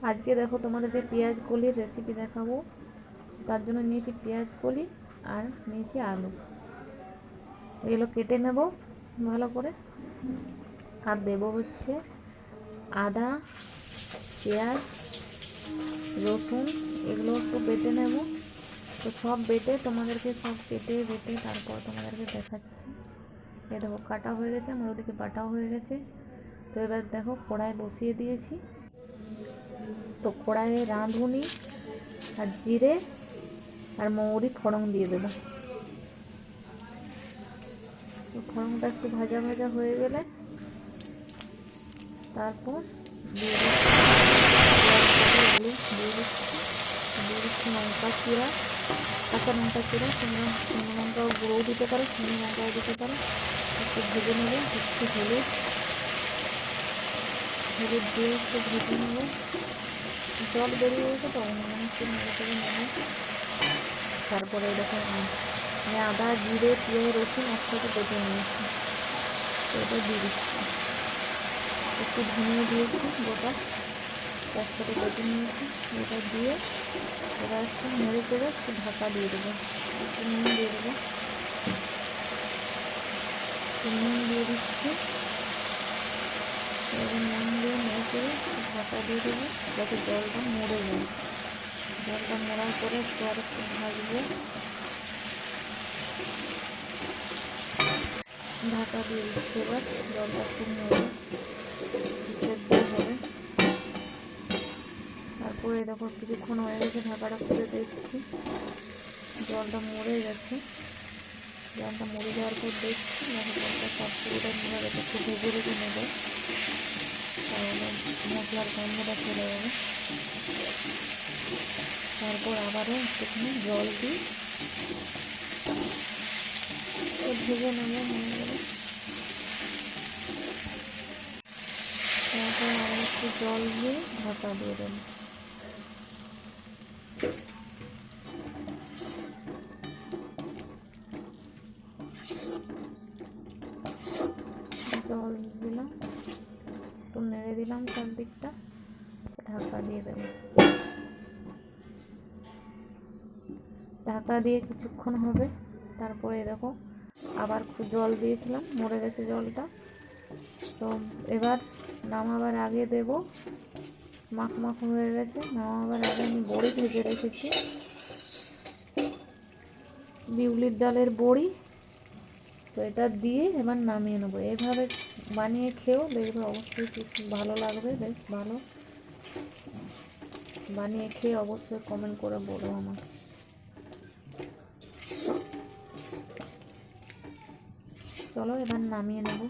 আজকে দেখো তোমাদেরকে পেঁয়াজ কলির রেসিপি দেখাবো। তার জন্য নিয়েছি পেঁয়াজ কলি আর নিয়েছি আলু। এগুলো কেটে নেব ভালো করে। আর দেব হচ্ছে আদা, পেঁয়াজ, রসুন, এগুলো একটু বেটে নেব। তো সব বেটে তোমাদেরকে সব কেটে বেটে তারপর তোমাদেরকে দেখাচ্ছি। এ দেখো কাটা হয়ে গেছে, আমার ওদিকে বাটাও হয়ে গেছে। তো এবার দেখো কড়াই বসিয়ে দিয়েছি। তো কড়াইয়ে রাঁধুনি আর জিরে আর মৌরি ফোড়ন দিয়ে দেবো। তো ফোড়নটা একটু ভাজা ভাজা হয়ে গেলে তারপর দিয়ে দিচ্ছি লঙ্কা চিরা, কাঁচা লঙ্কা চিরা। তোমরা শুকনো লঙ্কাও গুঁড়োও দিতে পারো, শুকনো লঙ্কাও দিতে পারো। একটু ভেজে নেবো। একটু হলুদ দিয়ে একটু ভেজে নেবো। জল বেরিয়ে গেছে তো একটু নেড়ে চেড়ে নেবো। তারপরে এরকম আমি আদা, জিরে, পেঁয়াজ, রসুন একসাথে বেটে নিয়েছি। তো এটা দিয়ে দিচ্ছি। একটু ধনিয়া দিয়েছি গোটা, একসাথে বেটে নিয়েছি। এটা দিয়ে এবার একটু নেড়ে চেড়ে একটু ঢাকা দিয়ে দেবো। একটু নুন দিয়ে দেবো, একটু নুন দিয়ে দিচ্ছি। এবার নুন দিয়ে নেড়ে চেড়ে ঢাকা দিয়ে দেবো যাতে জলটা মরে যায়। জলটা মরার পরে একটু আর একটু ভাজবো। ঢাকা দিয়ে দিচ্ছি। এবার জলটা একটু মরে সেদ্ধ হবে। তারপরে দেখো কিছুক্ষণ হয়ে গেছে, ঢাকাটা খুলে দেখছি জলটা মরে গেছে। জলটা মরে যাওয়ার পর দেখছি জলটা সব পুরোটা মরে গেছে। একটু ভেজে ভেজে নেবে, তাহলে মশলার গন্ধটা চলে যাবে। তারপর আবারও একটুখানি জল দিই, ভেজে নেবো হয়ে গেলে। তারপর আবার একটু জল দিয়ে ঢাকা দিয়ে দেবো। জল দিলাম, একটু নেড়ে দিলাম চারদিকটা, ঢাকা দিয়ে দেবো। ঢাকা দিয়ে কিছুক্ষণ হবে। তারপরে দেখো আবার জল দিয়েছিলাম, মরে গেছে জলটা। তো এবার নামাবার আগে দেব, মাখ মাখ হয়ে গেছে। নামাবার আগে আমি বড়ি ভেজে রেখেছি, বিউলির ডালের বড়ি। তো এটা দিয়ে এবার নামিয়ে নেবো। এভাবে বানিয়ে খেয়েও দেখবে অবশ্যই ভালো লাগবে, বেশ ভালো। বানিয়ে খেয়ে অবশ্যই কমেন্ট করে বলো আমাকে। চলো এবার নামিয়ে নেব।